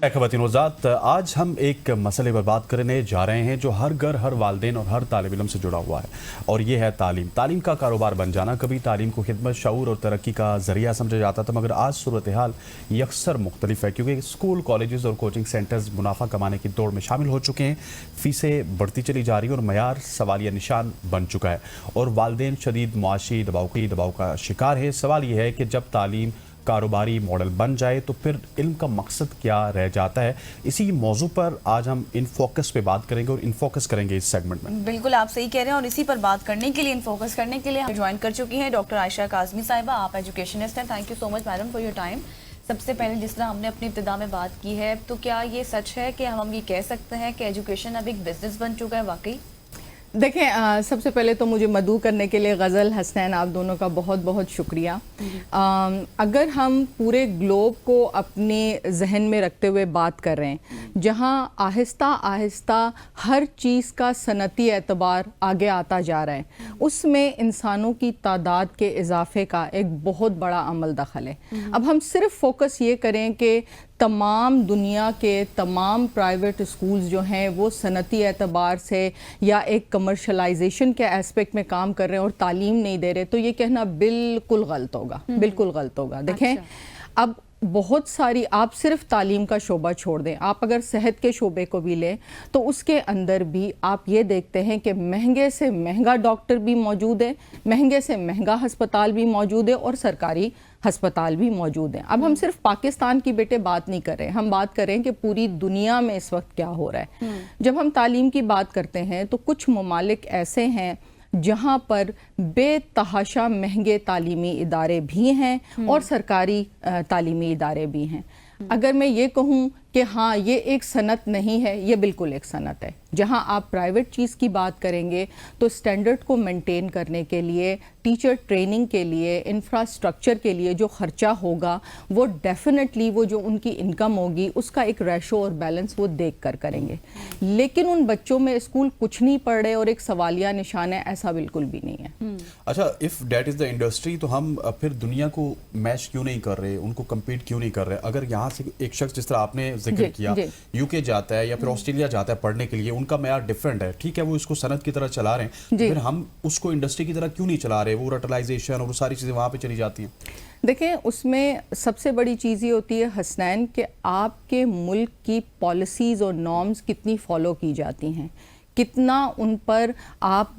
ख़वातीन वज़ात, आज हम एक मसले पर बात करने जा रहे हैं जो हर घर, हर वालिदैन और हर तालिब इल्म से जुड़ा हुआ है, और ये है तालीम। तालीम का कारोबार बन जाना। कभी तालीम को खिदमत, शऊर और तरक्की का ज़रिया समझा जाता था, मगर आज सूरत हाल यकसर मुख्तलिफ है, क्योंकि स्कूल, कॉलेजेस और कोचिंग सेंटर्स मुनाफा कमाने की दौड़ में शामिल हो चुके हैं। फ़ीसें बढ़ती चली जा रही हैं और मयार सवालिया निशान बन चुका है, और वालिदैन शदीद मुआशी दबाव का शिकार है। सवाल ये है कि जब तालीम कारोबारी मॉडल बन जाए तो फिर इल्म का मकसद क्या रह जाता है। इसी मौजू पर आज हम इन फोकस पे बात करेंगे और इन फोकस करेंगे इस सेगमेंट में। बिल्कुल आप सही कह रहे हैं, और इसी पर बात करने के लिए, इन फोकस करने के लिए हम ज्वाइन कर चुकी हैं डॉक्टर आयशा काज़मी साहिबा। आप एजुकेशनिस्ट हैं। Thank you so much madam for your time. सबसे पहले जिस तरह हमने अपनी इब्तिदा में बात की है, तो क्या ये सच है कि हम ये कह सकते हैं कि एजुकेशन अब एक बिजनेस बन चुका है वाकई? देखें, सबसे पहले तो मुझे मदऊ करने के लिए गज़ल, हसनैन, आप दोनों का बहुत बहुत शुक्रिया। अगर हम पूरे ग्लोब को अपने जहन में रखते हुए बात कर रहे हैं, जहां आहिस्ता आहिस्ता हर चीज़ का सनती एतबार आगे आता जा रहा है, उसमें इंसानों की तादाद के इजाफे का एक बहुत बड़ा अमल दखल है। अब हम सिर्फ फोकस ये करें कि तमाम दुनिया के तमाम प्राइवेट स्कूल्स जो हैं वो सनती एतबार से या एक कमर्शलाइजेशन के एस्पेक्ट में काम कर रहे हैं और तालीम नहीं दे रहे, तो ये कहना बिल्कुल गलत होगा, बिल्कुल गलत होगा। देखें, अब बहुत सारी, आप सिर्फ तालीम का शोबा छोड़ दें, आप अगर सेहत के शोबे को भी लें तो उसके अंदर भी आप ये देखते हैं कि महंगे से महंगा डॉक्टर भी मौजूद है, महंगे से महंगा हस्पताल भी मौजूद है और सरकारी हस्पताल भी मौजूद हैं। अब हम सिर्फ पाकिस्तान की बेटे बात नहीं कर रहे हैं, हम बात कर रहे हैं कि पूरी दुनिया में इस वक्त क्या हो रहा है। जब हम तालीम की बात करते हैं तो कुछ ममालिक ऐसे हैं जहाँ पर बेतहाशा महंगे तालीमी इदारे भी हैं और सरकारी तालीमी इदारे भी हैं। अगर मैं ये कहूँ कि हाँ ये एक सनत नहीं है, ये बिल्कुल एक सनत है। जहाँ आप प्राइवेट चीज़ की बात करेंगे तो स्टैंडर्ड को मेंटेन करने के लिए, टीचर ट्रेनिंग के लिए, इंफ्रास्ट्रक्चर के लिए जो खर्चा होगा वो डेफिनेटली वो जो उनकी इनकम होगी उसका एक रेशो और बैलेंस वो देख कर करेंगे। लेकिन उन बच्चों में स्कूल कुछ नहीं पढ़ रहे और एक सवालिया निशान है, ऐसा बिल्कुल भी नहीं है। अच्छा, if that is the industry, तो हम फिर दुनिया को मैच क्यों नहीं कर रहे, उनको कम्पीट क्यों नहीं कर रहे? अगर यहाँ से एक शख्स, जिस तरह आपने जिक्र किया, यूके जाता है या फिर ऑस्ट्रेलिया जाता है पढ़ने के लिए, उनका मयार डिफरेंट है, ठीक है, वो इसको सनत की तरह चला रहे हैं, फिर हम उसको इंडस्ट्री की तरह क्यों नहीं चला रहे? वो रटलाइजेशन और वो सारी चीज़ें वहाँ पे चली जाती हैं। देखें, उसमें सबसे बड़ी चीज़ ये होती है हसनैन कि आपके मुल्क की पॉलिसीज़ और नॉर्म्स कितनी फॉलो की जाती हैं, कितना उन पर आप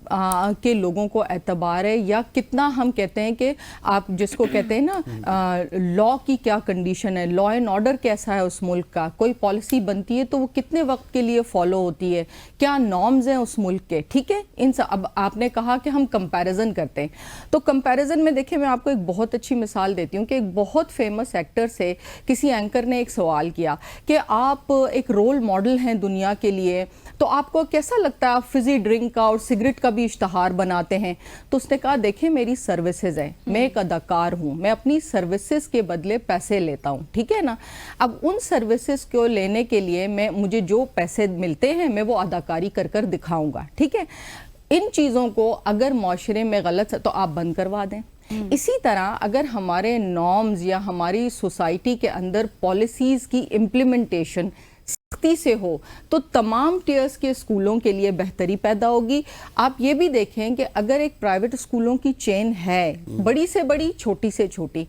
के लोगों को एतबार है, या कितना हम कहते हैं कि आप जिसको कहते हैं ना लॉ की क्या कंडीशन है, लॉ एंड ऑर्डर कैसा है उस मुल्क का। कोई पॉलिसी बनती है तो वो कितने वक्त के लिए फॉलो होती है, क्या नॉर्म्स हैं उस मुल्क के, ठीक है। इन सब, अब आपने कहा कि हम कंपैरिजन करते हैं, तो कंपैरिजन में देखिए मैं आपको एक बहुत अच्छी मिसाल देती हूँ कि एक बहुत फेमस एक्टर से किसी एंकर ने एक सवाल किया कि आप एक रोल मॉडल हैं दुनिया के लिए, तो आपको कैसा लगता है आप फिजी ड्रिंक का और सिगरेट का भी इश्तहार बनाते हैं? तो उसने कहा, देखिए मेरी सर्विसेज है, मैं एक अदाकार हूँ, मैं अपनी सर्विसेज के बदले पैसे लेता हूँ, ठीक है ना। अब उन सर्विसेज को लेने के लिए मुझे जो पैसे मिलते हैं मैं वो अदाकारी कर कर दिखाऊंगा, ठीक है। इन चीज़ों को अगर माशरे में गलत है तो आप बंद करवा दें। इसी तरह अगर हमारे नॉर्म्स या हमारी सोसाइटी के अंदर पॉलिसीज़ की इम्प्लीमेंटेशन सख्ती से हो तो तमाम टीयर्स के स्कूलों के लिए बेहतरी पैदा होगी। आप ये भी देखें कि अगर एक प्राइवेट स्कूलों की चेन है, बड़ी से बड़ी, छोटी से छोटी,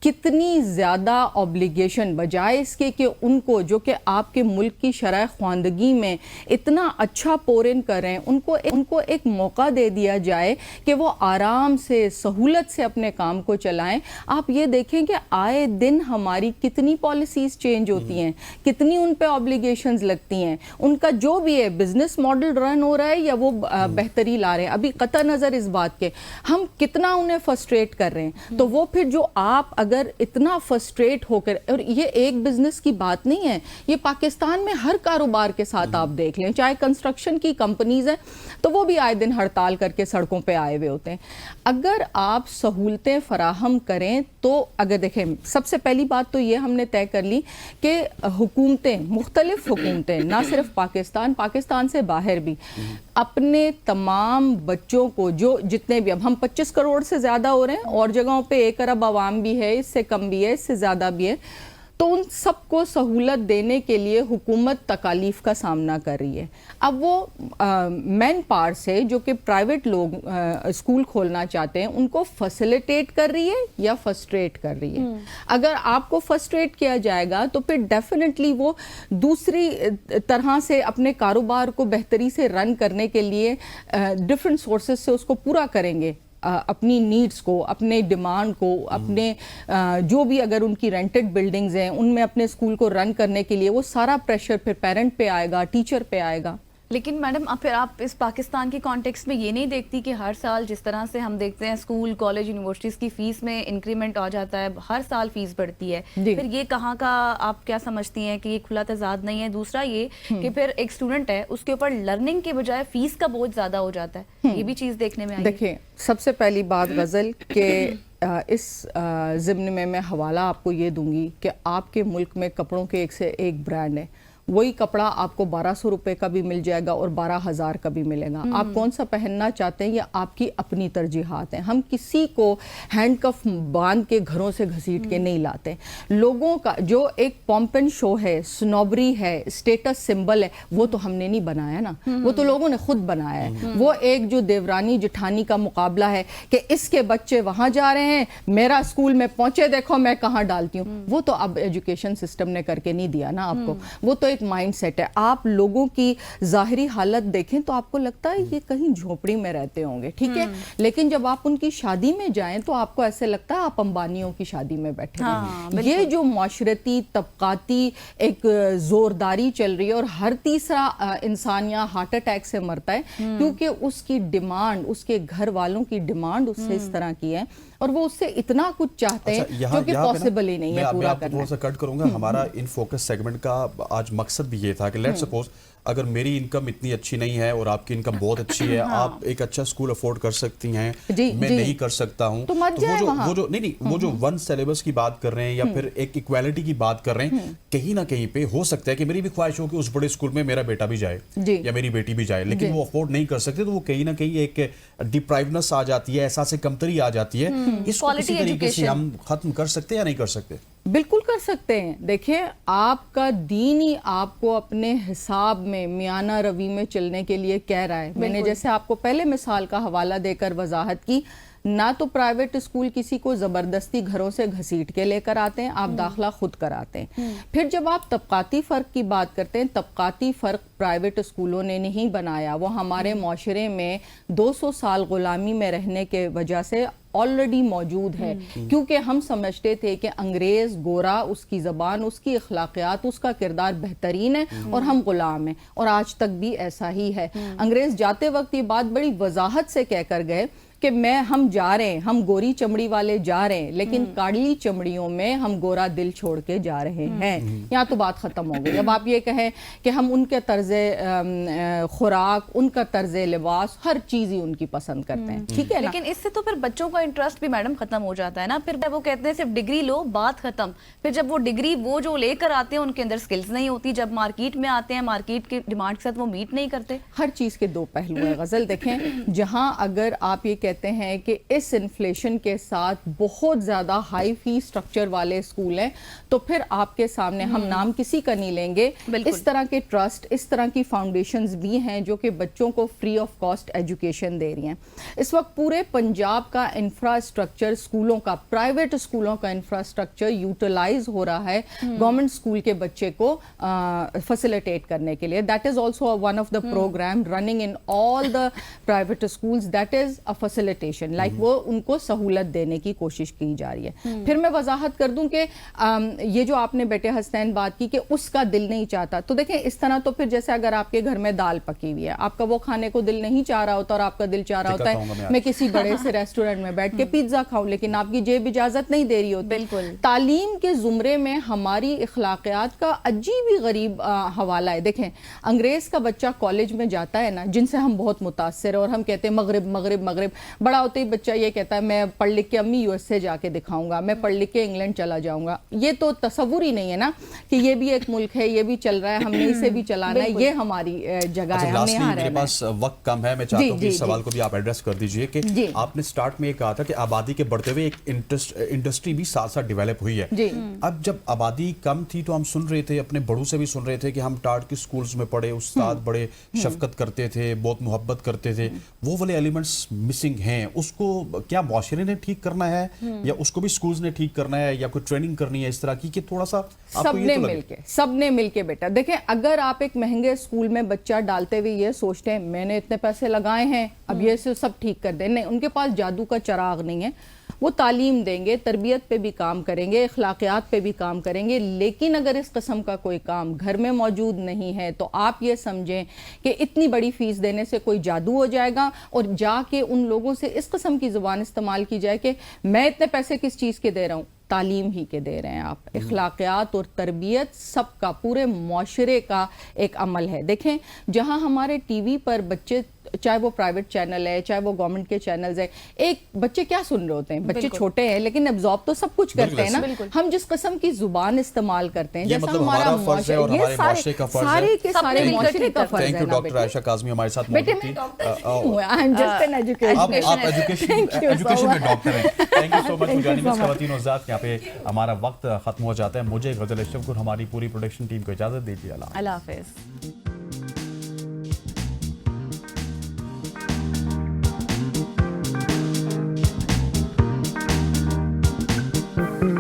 कितनी ज़्यादा ऑब्लिगेशन, बजाय इसके कि उनको जो कि आपके मुल्क की शरह ख्वानदगी में इतना अच्छा पोरन कर रहे हैं, उनको एक मौका दे दिया जाए कि वो आराम से, सहूलत से अपने काम को चलाएं। आप ये देखें कि आए दिन हमारी कितनी पॉलिसीज़ चेंज होती हैं, कितनी उन पे ऑब्लिगेशंस लगती हैं, उनका जो भी है बिजनेस मॉडल रन हो रहा है या वो बेहतरी ला रहे हैं। अभी कतई नज़र इस बात के हम कितना उन्हें फ्रस्ट्रेट कर रहे हैं, तो वो फिर जो आप अगर इतना फ्रस्ट्रेट होकर, और ये एक बिजनेस की बात नहीं है, ये पाकिस्तान में हर कारोबार के साथ आप देख लें, चाहे कंस्ट्रक्शन की कंपनीज हैं तो वो भी आए दिन हड़ताल करके सड़कों पे आए हुए होते हैं। अगर आप सहूलतें फराहम करें तो, अगर देखें, सबसे पहली बात तो ये हमने तय कर ली कि हुकूमतें, मुख्तलिफ हुकूमतें, ना सिर्फ पाकिस्तान से बाहर भी, अपने तमाम बच्चों को, जो जितने भी, अब हम 25 करोड़ से ज़्यादा हो रहे हैं और जगहों पे 1 अरब आवाम भी है, इससे कम भी है, इससे ज़्यादा भी है, تو ان سب کو سہولت دینے کے لیے حکومت تکالیف کا سامنا کر رہی ہے. اب وہ مین پاور سے جو کہ پرائیویٹ لوگ اسکول کھولنا چاہتے ہیں ان کو فیسیلیٹیٹ کر رہی ہے یا فرسٹریٹ کر رہی ہے. اگر آپ کو فرسٹریٹ کیا جائے گا تو پھر ڈیفینیٹلی وہ دوسری طرح سے اپنے کاروبار کو بہتری سے رن کرنے کے لیے ڈفرینٹ سورسز سے اس کو پورا کریں گے, اپنی نیڈز کو, اپنے ڈیمانڈ کو, اپنے جو بھی اگر ان کی رینٹڈ بلڈنگز ہیں ان میں اپنے اسکول کو رن کرنے کے لیے وہ سارا پریشر پھر پیرنٹ پہ آئے گا, ٹیچر پہ آئے گا. لیکن میڈم پھر آپ اس پاکستان کے کانٹیکسٹ میں یہ نہیں دیکھتی کہ ہر سال جس طرح سے ہم دیکھتے ہیں اسکول کالج یونیورسٹیز کی فیس میں انکریمنٹ آ جاتا ہے, ہر سال فیس بڑھتی ہے, پھر یہ کہاں کا آپ کیا سمجھتی ہیں کہ یہ کھلا تضاد نہیں ہے؟ دوسرا یہ کہ پھر ایک اسٹوڈنٹ ہے اس کے اوپر لرننگ کے بجائے فیس کا بوجھ زیادہ ہو جاتا ہے, یہ بھی چیز دیکھنے میں آئی. دیکھیں سب سے پہلی بات غزل کہ اس ضمن میں حوالہ آپ کو یہ دوں گی کہ آپ کے ملک میں کپڑوں کے ایک سے ایک برانڈ ہے, وہی کپڑا آپ کو 1200 روپے کا بھی مل جائے گا اور 12,000 کا بھی ملے گا. آپ کون سا پہننا چاہتے ہیں یہ آپ کی اپنی ترجیحات ہیں. ہم کسی کو ہینڈ کف باندھ کے گھروں سے گھسیٹ کے نہیں لاتے. لوگوں کا جو ایک پومپن شو ہے, سنوبری ہے, اسٹیٹس سمبل ہے, وہ تو ہم نے نہیں بنایا نا, وہ تو لوگوں نے خود بنایا ہے. وہ ایک جو دیورانی جٹھانی کا مقابلہ ہے کہ اس کے بچے وہاں جا رہے ہیں, میرا اسکول میں پہنچے دیکھو میں کہاں ڈالتی ہوں, وہ تو اب ایجوکیشن سسٹم نے کر کے نہیں دیا نا آپ کو. وہ تو ایک مائنڈ سیٹ ہے. آپ لوگوں کی ظاہری حالت دیکھیں تو آپ کو لگتا ہے یہ کہیں جھونپڑی میں رہتے ہوں گے, ٹھیک ہے, لیکن جب آپ ان کی شادی میں جائیں تو آپ کو ایسے لگتا ہے آپ امبانیوں کی شادی میں بیٹھے ہیں. یہ جو معاشرتی طبقاتی ایک زورداری چل رہی ہے اور ہر تیسرا انسان یہاں ہارٹ اٹیک سے مرتا ہے کیونکہ اس کی ڈیمانڈ, اس کے گھر والوں کی ڈیمانڈ اس سے اس طرح کی ہے اور وہ اس سے اتنا کچھ چاہتے ہیں جو کہ پاسبل ہی نہیں ہے پورا کرنا. میں کٹ کروں گا. ہمارا ان فوکس سیگمنٹ کا آج مقصد بھی یہ تھا کہ لیٹ سپوز اگر میری انکم اتنی اچھی نہیں ہے اور آپ کی انکم بہت اچھی ہے, آپ ایک اچھا اسکول افورڈ کر سکتی ہیں, میں نہیں کر سکتا ہوں, تو وہ جو ون سیلیبس کی بات کر رہے ہیں یا پھر ایک ایکویلٹی کی بات کر رہے ہیں, کہیں نہ کہیں پہ ہو سکتا ہے کہ میری بھی خواہش ہو کہ اس بڑے اسکول میں میرا بیٹا بھی جائے یا میری بیٹی بھی جائے, لیکن وہ افورڈ نہیں کر سکتے, تو وہ کہیں نہ کہیں ایک ڈپرائیونس آ جاتی ہے, احساس کمتری آ جاتی ہے. اس کو کسی طریقے سے ہم ختم کر سکتے ہیں یا نہیں کر سکتے؟ بالکل کر سکتے ہیں. دیکھیں آپ کا دین ہی آپ کو اپنے حساب میں میانہ روی میں چلنے کے لیے کہہ رہا ہے. میں نے جیسے آپ کو پہلے مثال کا حوالہ دے کر وضاحت کی, نہ تو پرائیویٹ اسکول کسی کو زبردستی گھروں سے گھسیٹ کے لے کر آتے ہیں, آپ داخلہ خود کراتے ہیں. پھر جب آپ طبقاتی فرق کی بات کرتے ہیں, طبقاتی فرق پرائیویٹ اسکولوں نے نہیں بنایا, وہ ہمارے معاشرے میں 200 سال غلامی میں رہنے کے وجہ سے آلریڈی موجود ہے, کیونکہ ہم سمجھتے تھے کہ انگریز گورا, اس کی زبان, اس کی اخلاقیات, اس کا کردار بہترین ہے اور ہم غلام ہیں, اور آج تک بھی ایسا ہی ہے. انگریز جاتے وقت یہ بات بڑی وضاحت سے کہہ کر گئے کہ ہم جا رہے ہیں, ہم گوری چمڑی والے جا رہے ہیں, لیکن کاڑلی چمڑیوں میں ہم گورا دل چھوڑ کے جا رہے ہیں. یہاں تو بات ختم ہو گئی. اب آپ یہ کہیں کہ ہم ان کے طرز خوراک, ان کا طرز لباس, ہر چیز ہی ان کی پسند کرتے ہیں, ٹھیک ہے, لیکن اس سے تو پھر بچوں کا انٹرسٹ بھی میڈم ختم ہو جاتا ہے نا. پھر وہ کہتے ہیں صرف ڈگری لو, بات ختم. پھر جب وہ ڈگری وہ جو لے کر آتے ہیں ان کے اندر سکلز نہیں ہوتی, جب مارکیٹ میں آتے ہیں مارکیٹ کی ڈیمانڈ کے ساتھ وہ میٹ نہیں کرتے. ہر چیز کے دو پہلو ہیں غزل. دیکھیں جہاں اگر آپ یہ کہتے ہیں کہ اس انفلیشن کے ساتھ بہت زیادہ ہائی فی سٹرکچر والے اسکول ہیں, تو پھر آپ کے سامنے, ہم نام کسی کا نہیں لیں گے, اس طرح کے ٹرسٹ, اس طرح کی فاؤنڈیشنز بھی ہیں جو کہ بچوں کو فری آف کاسٹ ایجوکیشن دے رہی ہیں. اس وقت پورے پنجاب کا انفراسٹرکچر اسکولوں کا, پرائیویٹ اسکولوں کا انفراسٹرکچر یوٹیلائز ہو رہا ہے گورنمنٹ اسکول کے بچے کو فیسیلیٹیٹ کرنے کے لیے. That is also one of the programme running in all the private schools, that is a facilitation, like وہ ان کو سہولت دینے کی کوشش کی جا رہی ہے. پھر میں وضاحت کر دوں کہ یہ جو آپ نے بیٹے حسنین بات کی کہ اس کا دل نہیں چاہتا, تو دیکھیں اس طرح تو پھر جیسے اگر آپ کے گھر میں دال پکی ہوئی ہے, آپ کا وہ کھانے کو دل نہیں چاہ رہا ہوتا اور آپ کا دل چاہ رہا ہوتا ہے میں کسی بڑے سے ریسٹورنٹ میں بیٹھ کے پیزا کھاؤں, لیکن آپ کی جیب اجازت نہیں دے رہی ہوتی. بالکل. تعلیم کے زمرے میں ہماری اخلاقیات کا عجیب ہی غریب حوالہ ہے. دیکھیں انگریز کا بچہ کالج میں جاتا ہے نا, جن سے ہم بہت متاثر ہیں اور ہم کہتے ہیں مغرب مغرب مغرب, बड़ा होते ही बच्चा ये कहता है मैं पढ़ लिख के अम्मी यूएसए जाके दिखाऊंगा, मैं पढ़ लिख के इंग्लैंड चला जाऊंगा। ये तो तस्वुर ही नहीं है ना कि ये भी एक मुल्क है, ये भी चल रहा है, हमने इसे भी चलाना है, ये हमारी जगह है, हमने यहाँ मेरे रहना है। पास वक्त कम है, मैं चाहता हूँ कि इस सवाल को भी आप एड्रेस कर दीजिए कि जी। आपने स्टार्ट में ये कहा था कि आबादी के बढ़ते हुए एक इंडस्ट्री भी साथ साथ डेवलप हुई है। जी। अब जब आबादी कम थी तो हम सुन रहे थे, अपने बड़ों से भी सुन रहे थे कि हम टाट के स्कूल्स में पढ़े, उस्ताद बड़े शफकत करते थे, बहुत मोहब्बत करते थे, वो वाले एलिमेंट्स मिसिंग हैं। उसको क्या मुआशरे ने ठीक करना है या उसको भी स्कूल्स ने ठीक करना है या कोई ट्रेनिंग करनी है इस तरह की कि थोड़ा सा सबने मिलके बेटा देखें, अगर आप एक महंगे स्कूल में बच्चा डालते हुए ये सोचते हैं मैंने इतने पैसे लगाए हैं अब ये सब ठीक कर दे, नहीं, उनके पास जादू का चिराग नहीं है। वो तालीम देंगे, तरबियत पे भी काम करेंगे, अखलाकियात पे भी काम करेंगे, लेकिन अगर इस किस्म का कोई काम घर में मौजूद नहीं है तो आप ये समझें कि इतनी बड़ी फीस देने से कोई जादू हो जाएगा और जाके उन लोगों से इस किस्म की ज़ुबान इस्तेमाल की जाए कि मैं इतने पैसे किस चीज़ के दे रहा हूँ, तालीम ही के दे रहे हैं आप। अखलाकियात और तरबियत सबका, पूरे मुआशरे का एक अमल है। देखें, जहाँ हमारे टीवी पर बच्चे, चाहे वो प्राइवेट चैनल है चाहे वो गवर्नमेंट के चैनल्स है, एक बच्चे क्या सुन रहे होते हैं, बच्चे छोटे हैं लेकिन एब्जॉर्ब तो सब कुछ करते हैं ना। हम जिस किस्म की जुबान इस्तेमाल करते हैं, जैसा मतलब हमारा फर्ज है और हमारे मुआशरे का फर्ज है, सारे के सारे मुआशरे का फर्ज है। Thank you doctor Ayesha Kazmi हमारे साथ बेटे मौजूद मैं थी। डॉक्टर नहीं हूँ, आई एम जस्ट एन आप एजुकेशन। एजुकेशन में डॉक्टर हैं। Thank you so much for joining us ख़वातीन और ज़ात। यहाँ पे हमारा वक्त खत्म हो जाता है। मुझे गज़ल अशरफ को, हमारी पूरी प्रोडक्शन टीम को इजाज़त दीजिए। अल्लाह हाफिज़।